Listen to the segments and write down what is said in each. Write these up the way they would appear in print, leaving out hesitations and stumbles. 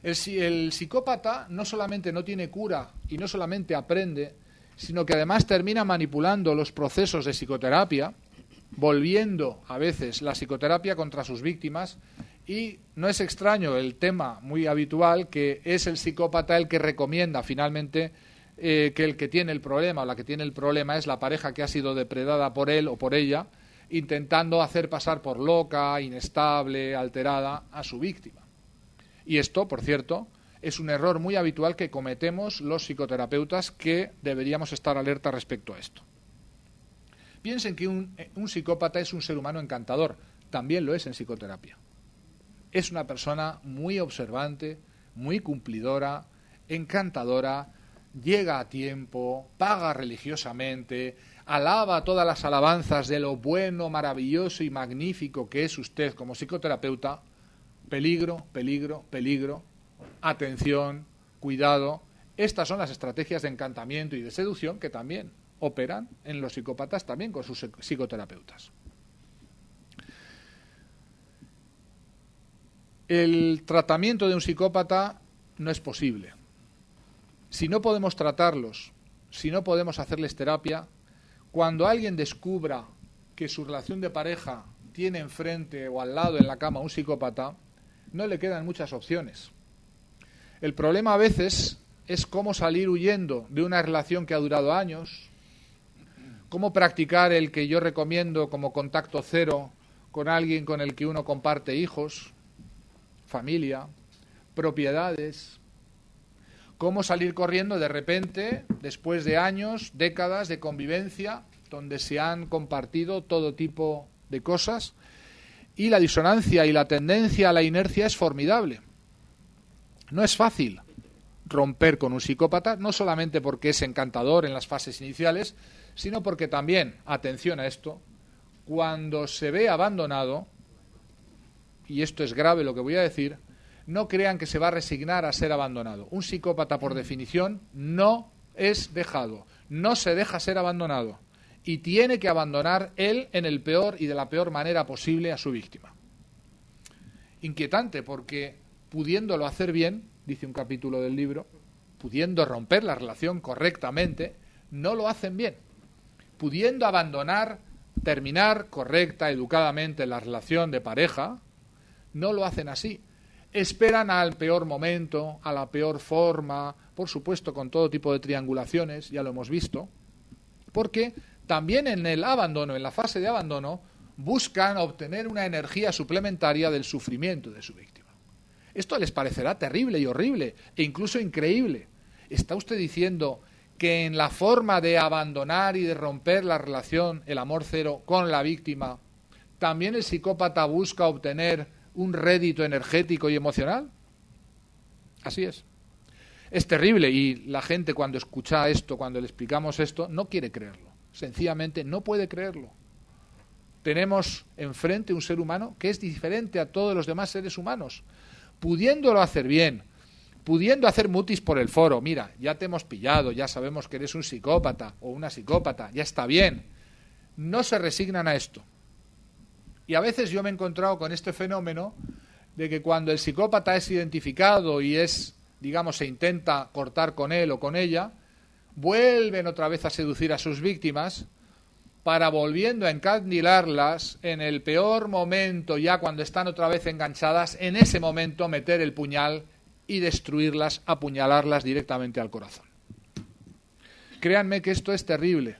El psicópata no solamente no tiene cura y no solamente aprende, sino que además termina manipulando los procesos de psicoterapia, volviendo a veces la psicoterapia contra sus víctimas, y no es extraño el tema muy habitual que es el psicópata el que recomienda finalmente que el que tiene el problema o la que tiene el problema es la pareja que ha sido depredada por él o por ella, intentando hacer pasar por loca, inestable, alterada a su víctima. Y esto, por cierto, es un error muy habitual que cometemos los psicoterapeutas, que deberíamos estar alerta respecto a esto. Piensen que un psicópata es un ser humano encantador, también lo es en psicoterapia. Es una persona muy observante, muy cumplidora, encantadora, llega a tiempo, paga religiosamente, alaba todas las alabanzas de lo bueno, maravilloso y magnífico que es usted como psicoterapeuta. Peligro, peligro, peligro, atención, cuidado. Estas son las estrategias de encantamiento y de seducción que también operan en los psicópatas, también con sus psicoterapeutas. El tratamiento de un psicópata no es posible. Si no podemos tratarlos, si no podemos hacerles terapia, cuando alguien descubra que su relación de pareja tiene enfrente o al lado en la cama un psicópata, no le quedan muchas opciones. El problema a veces es cómo salir huyendo de una relación que ha durado años, cómo practicar el que yo recomiendo como contacto cero con alguien con el que uno comparte hijos, familia, propiedades, cómo salir corriendo de repente después de años, décadas de convivencia donde se han compartido todo tipo de cosas, y la disonancia y la tendencia a la inercia es formidable. No es fácil romper con un psicópata, no solamente porque es encantador en las fases iniciales, sino porque también, atención a esto, cuando se ve abandonado, y esto es grave lo que voy a decir, no crean que se va a resignar a ser abandonado. Un psicópata, por definición, no es dejado, no se deja ser abandonado, y tiene que abandonar él en el peor y de la peor manera posible a su víctima. Inquietante, porque pudiéndolo hacer bien, dice un capítulo del libro, pudiendo romper la relación correctamente, no lo hacen bien. Pudiendo abandonar, terminar correcta, educadamente la relación de pareja, no lo hacen así. Esperan al peor momento, a la peor forma, por supuesto con todo tipo de triangulaciones, ya lo hemos visto, porque también en el abandono, en la fase de abandono, buscan obtener una energía suplementaria del sufrimiento de su víctima. Esto les parecerá terrible y horrible, e incluso increíble. ¿Está usted diciendo que en la forma de abandonar y de romper la relación, el amor cero, con la víctima, también el psicópata busca obtener un rédito energético y emocional? Así es. Es terrible, y la gente cuando escucha esto, cuando le explicamos esto, no quiere creerlo. Sencillamente no puede creerlo. Tenemos enfrente un ser humano que es diferente a todos los demás seres humanos, pudiéndolo hacer bien, pudiendo hacer mutis por el foro. Mira, ya te hemos pillado, ya sabemos que eres un psicópata o una psicópata, ya está bien. No se resignan a esto. Y a veces yo me he encontrado con este fenómeno de que cuando el psicópata es identificado y es, digamos, se intenta cortar con él o con ella, vuelven otra vez a seducir a sus víctimas para, volviendo a encandilarlas en el peor momento, ya cuando están otra vez enganchadas, en ese momento meter el puñal y destruirlas, apuñalarlas directamente al corazón. Créanme que esto es terrible,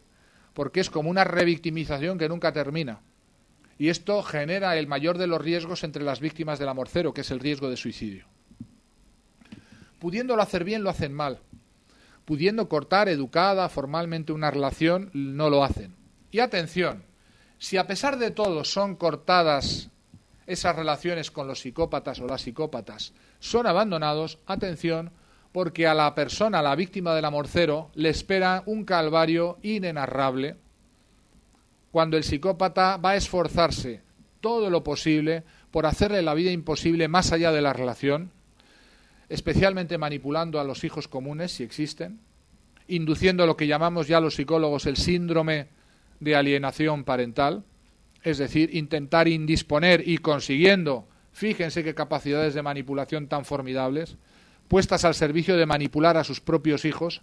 porque es como una revictimización que nunca termina. Y esto genera el mayor de los riesgos entre las víctimas del amor cero, que es el riesgo de suicidio. Pudiéndolo hacer bien, lo hacen mal. Pudiendo cortar educada, formalmente una relación, no lo hacen. Y atención, si a pesar de todo son cortadas esas relaciones con los psicópatas o las psicópatas, son abandonados, atención, porque a la persona, a la víctima del amor cero, le espera un calvario inenarrable, cuando el psicópata va a esforzarse todo lo posible por hacerle la vida imposible más allá de la relación, especialmente manipulando a los hijos comunes, si existen, induciendo lo que llamamos ya los psicólogos el síndrome de alienación parental, es decir, intentar indisponer y consiguiendo Fíjense qué capacidades de manipulación tan formidables, puestas al servicio de manipular a sus propios hijos.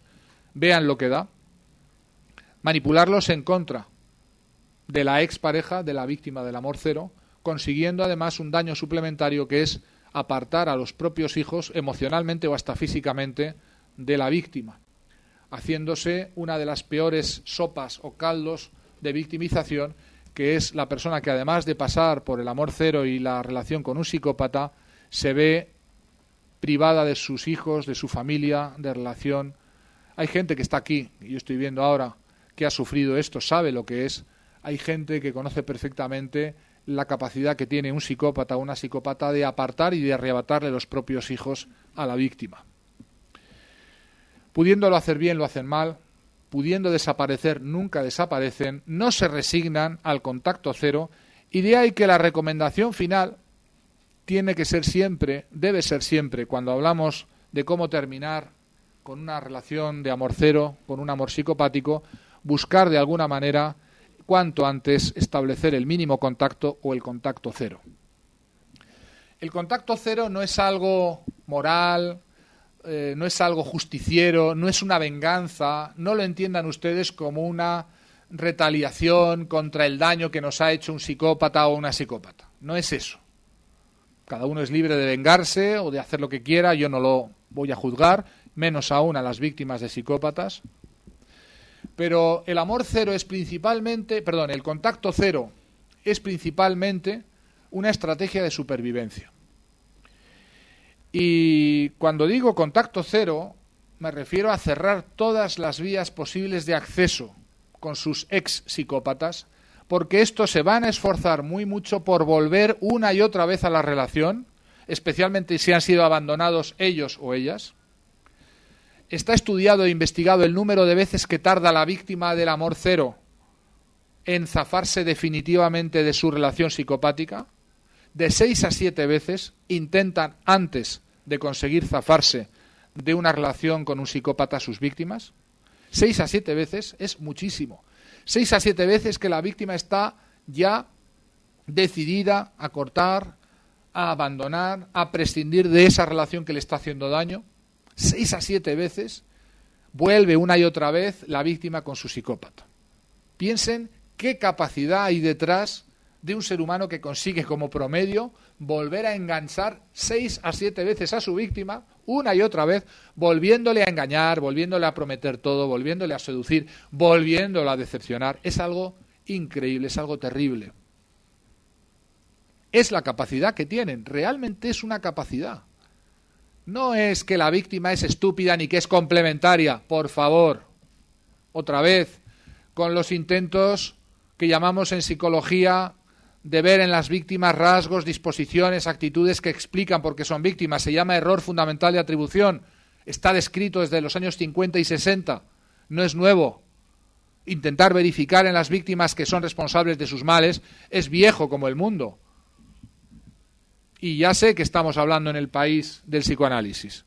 Vean lo que da. Manipularlos en contra de la expareja, de la víctima del amor cero, consiguiendo además un daño suplementario que es apartar a los propios hijos emocionalmente o hasta físicamente de la víctima, haciéndose una de las peores sopas o caldos de victimización, que es la persona que además de pasar por el amor cero y la relación con un psicópata, se ve privada de sus hijos, de su familia, de relación. Hay gente que está aquí, y yo estoy viendo ahora, que ha sufrido esto, sabe lo que es. Hay gente que conoce perfectamente la capacidad que tiene un psicópata o una psicópata de apartar y de arrebatarle los propios hijos a la víctima. Pudiéndolo hacer bien, lo hacen mal. Pudiendo desaparecer, nunca desaparecen. No se resignan al contacto cero. Y de ahí que la recomendación final tiene que ser siempre, debe ser siempre, cuando hablamos de cómo terminar con una relación de amor cero, con un amor psicopático, buscar de alguna manera cuanto antes establecer el mínimo contacto o el contacto cero. El contacto cero no es algo moral, no es algo justiciero, no es una venganza, no lo entiendan ustedes como una retaliación contra el daño que nos ha hecho un psicópata o una psicópata. No es eso. Cada uno es libre de vengarse o de hacer lo que quiera, yo no lo voy a juzgar, menos aún a las víctimas de psicópatas. Pero el amor cero es principalmente, el contacto cero es principalmente una estrategia de supervivencia. Y cuando digo contacto cero, me refiero a cerrar todas las vías posibles de acceso con sus ex psicópatas, porque estos se van a esforzar muy mucho por volver una y otra vez a la relación, especialmente si han sido abandonados ellos o ellas. Está estudiado e investigado el número de veces que tarda la víctima del amor cero en zafarse definitivamente de su relación psicopática. De 6 a 7 veces intentan antes de conseguir zafarse de una relación con un psicópata sus víctimas. 6 a 7 veces es muchísimo. 6 a 7 veces que la víctima está ya decidida a cortar, a abandonar, a prescindir de esa relación que le está haciendo daño. 6 a 7 veces vuelve una y otra vez la víctima con su psicópata. Piensen qué capacidad hay detrás de un ser humano que consigue como promedio volver a enganchar 6 a 7 veces a su víctima, una y otra vez, volviéndole a engañar, volviéndole a prometer todo, volviéndole a seducir, volviéndole a decepcionar. Es algo increíble, es algo terrible. Es la capacidad que tienen, realmente es una capacidad. No es que la víctima es estúpida ni que es complementaria, por favor. Otra vez, con los intentos que llamamos en psicología de ver en las víctimas rasgos, disposiciones, actitudes que explican por qué son víctimas. Se llama error fundamental de atribución. Está descrito desde los años 50 y 60. No es nuevo. Intentar verificar en las víctimas que son responsables de sus males es viejo como el mundo. Y ya sé que estamos hablando en el país del psicoanálisis,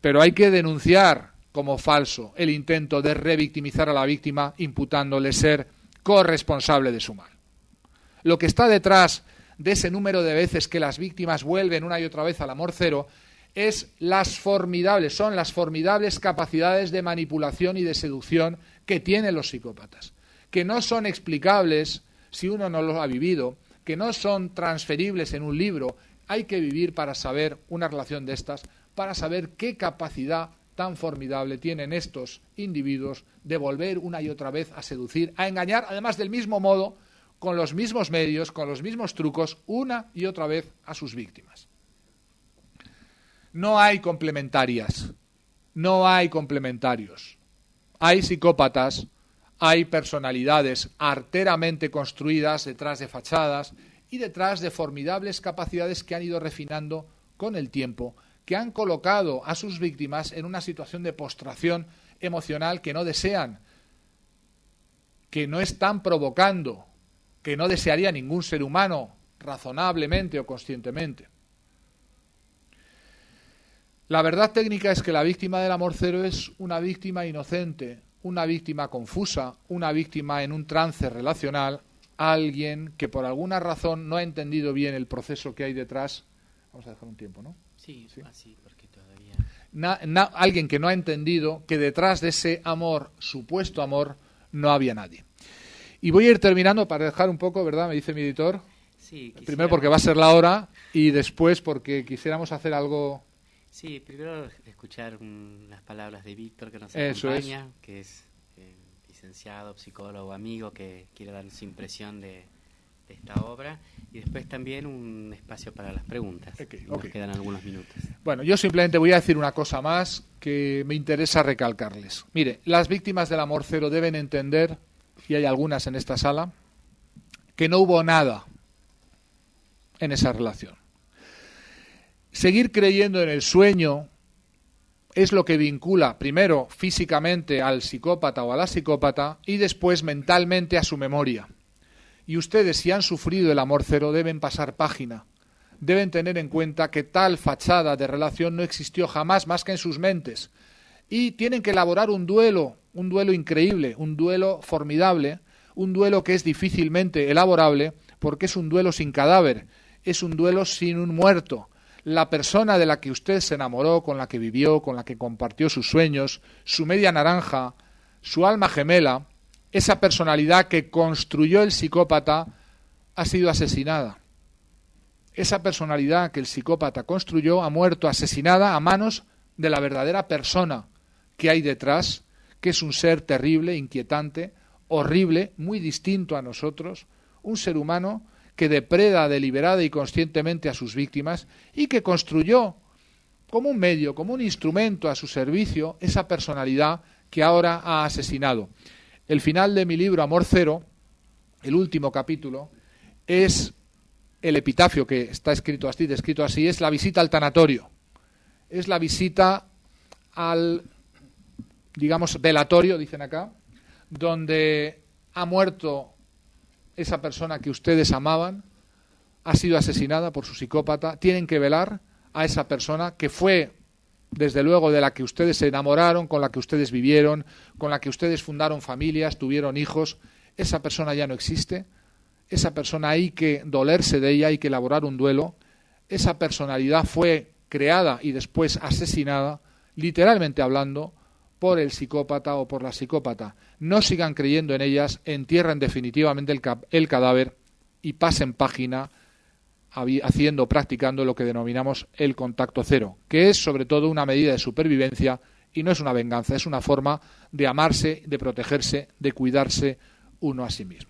pero hay que denunciar como falso el intento de revictimizar a la víctima imputándole ser corresponsable de su mal. Lo que está detrás de ese número de veces que las víctimas vuelven una y otra vez al amor cero son las formidables capacidades de manipulación y de seducción que tienen los psicópatas, que no son explicables si uno no lo ha vivido, que no son transferibles en un libro. Hay que vivir para saber una relación de estas, para saber qué capacidad tan formidable tienen estos individuos de volver una y otra vez a seducir, a engañar, además del mismo modo, con los mismos medios, con los mismos trucos, una y otra vez a sus víctimas. No hay complementarias, no hay complementarios. Hay psicópatas, hay personalidades arteramente construidas detrás de fachadas y detrás de formidables capacidades que han ido refinando con el tiempo, que han colocado a sus víctimas en una situación de postración emocional que no desean, que no están provocando, que no desearía ningún ser humano razonablemente o conscientemente. La verdad técnica es que la víctima del amor cero es una víctima inocente, una víctima confusa, una víctima en un trance relacional, alguien que por alguna razón no ha entendido bien el proceso que hay detrás. Vamos a dejar un tiempo, ¿no? Sí, así, porque todavía... Alguien que no ha entendido que detrás de ese amor, supuesto amor, no había nadie. Y voy a ir terminando para dejar un poco, ¿verdad? Me dice mi editor. Sí, primero porque va a ser la hora y después porque quisiéramos hacer algo... Sí, primero escuchar unas palabras de Víctor que nos Eso acompaña, que es licenciado, psicólogo, amigo, que quiere dar su impresión de esta obra, y después también un espacio para las preguntas. Nos quedan algunos minutos. Bueno, yo simplemente voy a decir una cosa más que me interesa recalcarles. Mire, las víctimas del amor cero deben entender, y hay algunas en esta sala, que no hubo nada en esa relación. Seguir creyendo en el sueño es lo que vincula primero físicamente al psicópata o a la psicópata y después mentalmente a su memoria. Y ustedes, si han sufrido el amor cero, deben pasar página. Deben tener en cuenta que tal fachada de relación no existió jamás más que en sus mentes. Y tienen que elaborar un duelo increíble, un duelo formidable, un duelo que es difícilmente elaborable porque es un duelo sin cadáver, es un duelo sin un muerto. La persona de la que usted se enamoró, con la que vivió, con la que compartió sus sueños, su media naranja, su alma gemela, esa personalidad que construyó el psicópata, ha sido asesinada. Esa personalidad que el psicópata construyó ha muerto asesinada a manos de la verdadera persona que hay detrás, que es un ser terrible, inquietante, horrible, muy distinto a nosotros, un ser humano que depreda deliberada y conscientemente a sus víctimas y que construyó como un medio, como un instrumento a su servicio esa personalidad que ahora ha asesinado. El final de mi libro Amor Cero, el último capítulo, es el epitafio que está escrito así, es la visita al tanatorio. Es la visita al, digamos, velatorio, dicen acá, donde ha muerto esa persona que ustedes amaban, ha sido asesinada por su psicópata. Tienen que velar a esa persona que fue, desde luego, de la que ustedes se enamoraron, con la que ustedes vivieron, con la que ustedes fundaron familias, tuvieron hijos. Esa persona ya no existe. Esa persona hay que dolerse de ella, hay que elaborar un duelo. Esa personalidad fue creada y después asesinada, literalmente hablando, por el psicópata o por la psicópata. No sigan creyendo en ellas, entierren definitivamente el cadáver y pasen página practicando lo que denominamos el contacto cero, que es sobre todo una medida de supervivencia y no es una venganza, es una forma de amarse, de protegerse, de cuidarse uno a sí mismo.